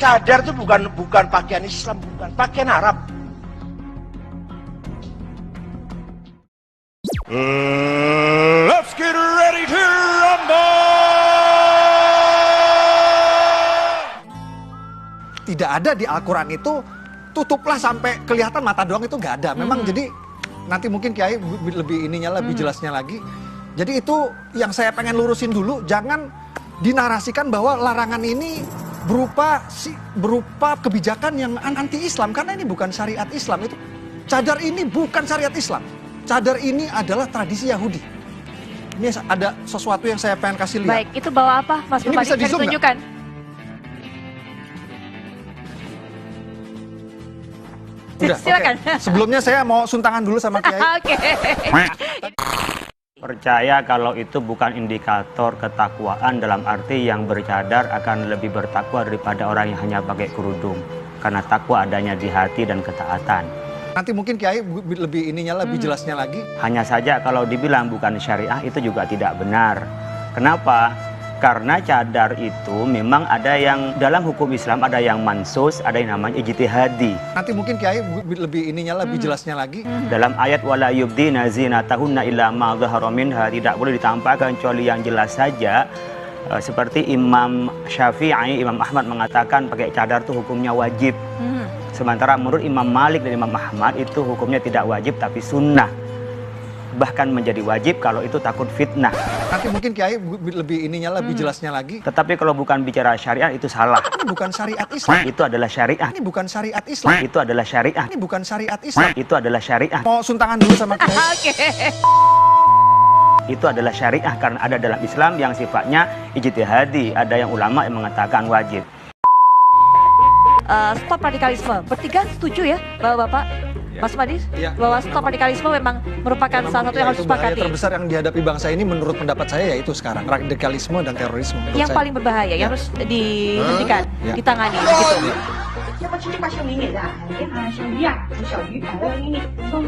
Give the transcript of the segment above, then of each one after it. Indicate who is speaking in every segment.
Speaker 1: Cadar itu bukan pakaian Islam, bukan pakaian Arab.
Speaker 2: Let's get ready to rumble.
Speaker 3: Tidak ada di Al-Quran itu tutuplah sampai kelihatan mata doang, itu nggak ada. Memang jadi nanti mungkin Kiai lebih ininya lebih jelasnya lagi. Jadi itu yang saya pengen lurusin dulu, jangan dinarasikan bahwa larangan ini berupa kebijakan yang anti-Islam, karena ini bukan syariat Islam. Itu cadar ini bukan syariat Islam. Cadar ini adalah tradisi Yahudi. Ini ada sesuatu yang saya pengen kasih lihat.
Speaker 4: Baik, itu bawa apa Mas
Speaker 3: Ini
Speaker 4: Bupati?
Speaker 3: bisa di-zoom
Speaker 4: Tunjukkan.
Speaker 3: Udah,
Speaker 4: Silakan.
Speaker 3: oke. Sebelumnya saya mau suntangan dulu sama Kiai.
Speaker 4: Oke.
Speaker 5: Percaya kalau itu bukan indikator ketakwaan, dalam arti yang bercadar akan lebih bertakwa daripada orang yang hanya pakai kerudung. Karena takwa adanya di hati dan ketaatan.
Speaker 3: Nanti mungkin Kiai lebih ininya lebih jelasnya lagi.
Speaker 5: Hanya saja kalau dibilang bukan syariah itu juga tidak benar. Kenapa? Karena cadar itu memang ada yang dalam hukum Islam ada yang mansus, ada yang namanya ijtihadi.
Speaker 3: Nanti mungkin Kiai lebih ininya lebih jelasnya lagi.
Speaker 5: Dalam ayat wala yubdina zinatahunna illa ma dhahara minha, tidak boleh ditampakkan kecuali yang jelas saja. Seperti Imam Syafi'i, Imam Ahmad mengatakan pakai cadar itu hukumnya wajib. Sementara menurut Imam Malik dan Imam Ahmad itu hukumnya tidak wajib tapi sunnah. Bahkan menjadi wajib kalau itu takut fitnah.
Speaker 3: Nanti mungkin Kiai lebih ininya lebih jelasnya lagi.
Speaker 5: Tetapi kalau bukan bicara syariat itu salah.
Speaker 3: Ini bukan syariat Islam.
Speaker 5: Itu adalah syariah.
Speaker 3: Ini bukan syariat Islam.
Speaker 5: Itu adalah syariah.
Speaker 3: Ini bukan syariat Islam.
Speaker 5: Itu adalah syariah.
Speaker 3: Mau suntangan dulu sama Kiai.
Speaker 4: Oke.
Speaker 5: Itu adalah syariah karena ada dalam Islam yang sifatnya ijtihadi. Ada yang ulama yang mengatakan wajib.
Speaker 4: Stop radikalisme. Bertiga setuju ya, Bapak-bapak? Mas Madis,
Speaker 3: Iya.
Speaker 4: bahwa stop radikalisme memang merupakan salah satu yang harus
Speaker 3: Itu bahaya
Speaker 4: disepakati.
Speaker 3: terbesar yang dihadapi bangsa ini menurut pendapat saya yaitu sekarang radikalisme dan terorisme. menurut
Speaker 4: Yang
Speaker 3: saya.
Speaker 4: paling berbahaya, yang harus dihentikan,
Speaker 3: Ya.
Speaker 4: ditangani, begitu.
Speaker 6: 要不这块小米也的，别拿小鱼啊，小鱼摆在那里，送。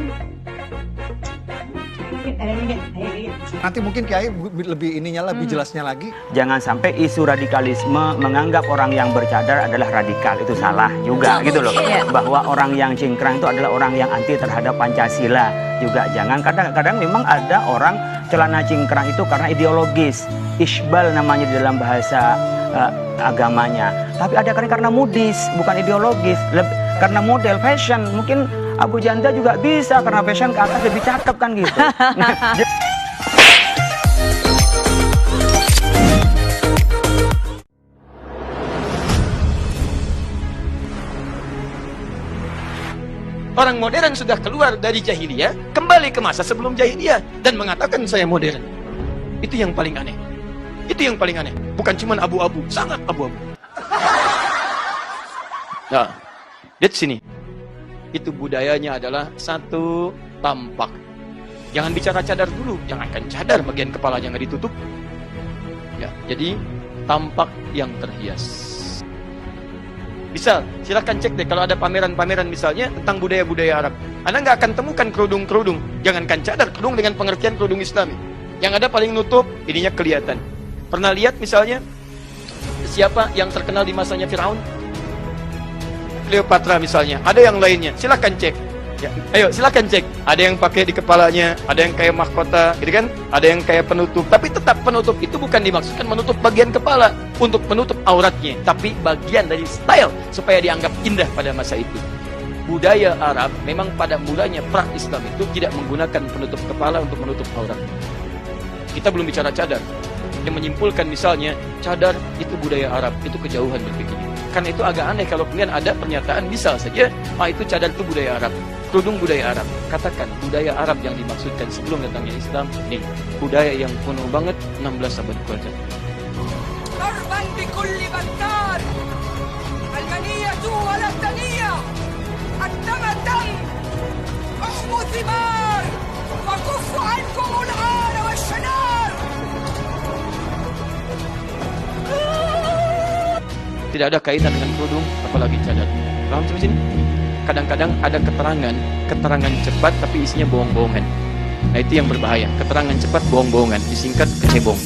Speaker 3: Nanti mungkin Kiai lebih ininya lebih jelasnya lagi.
Speaker 5: Jangan sampai isu radikalisme menganggap orang yang bercadar adalah radikal. Itu salah juga gitu loh.
Speaker 4: Iya.
Speaker 5: Bahwa orang yang cingkrang itu adalah orang yang anti terhadap Pancasila. Juga jangan, kadang-kadang memang ada orang celana cingkrang itu karena ideologis. Isbal namanya di dalam bahasa agamanya. Tapi ada karena modis, bukan ideologis. Karena model fashion. Mungkin Abu Janda juga bisa karena fashion ke atas lebih cakep kan gitu.
Speaker 7: Orang modern sudah keluar dari jahiliyah, kembali ke masa sebelum jahiliyah dan mengatakan saya modern. Itu yang paling aneh. Itu yang paling aneh. Bukan cuma abu-abu, sangat abu-abu. Nah, lihat sini. Itu budayanya adalah satu tampak. Jangan bicara cadar dulu, jangankan cadar bagian kepalanya nggak ditutup. Ya, jadi tampak yang terhias. Misal, silakan cek deh kalau ada pameran-pameran misalnya tentang budaya-budaya Arab. Anda nggak akan temukan kerudung-kerudung. Jangankan cadar, kerudung dengan pengertian kerudung Islami. Yang ada paling nutup, ininya kelihatan. Pernah lihat misalnya siapa yang terkenal di masanya Firaun? Cleopatra misalnya. Ada yang lainnya. Silakan cek. Ya, ayo silakan cek. Ada yang pakai di kepalanya, ada yang kayak mahkota, gitu kan? Ada yang kayak penutup. Tapi tetap penutup itu bukan dimaksudkan menutup bagian kepala untuk menutup auratnya, tapi bagian dari style supaya dianggap indah pada masa itu. Budaya Arab memang pada mulanya pra-Islam itu tidak menggunakan penutup kepala untuk menutup aurat. Kita belum bicara cadar. Yang menyimpulkan misalnya cadar itu budaya Arab, itu kejauhan berpikirnya. Karena itu agak aneh kalau kemudian ada pernyataan misal saja, itu cadar itu budaya Arab, kerudung budaya Arab. Katakan budaya Arab yang dimaksudkan sebelum datangnya Islam, nih budaya yang kuno banget 16 abad kuartal.
Speaker 8: ضربا بكل بتار المنية ولا الدنية الدم الدم احموا ثمار وكفوا عنكم العار والشنار.
Speaker 7: Tidak ada kaitan dengan kerudung, apalagi cadar. Paham sampai sini? Kadang-kadang ada keterangan cepat tapi isinya bohong-bohongan. Nah itu yang berbahaya. Keterangan cepat bohong-bohongan, disingkat kecebong.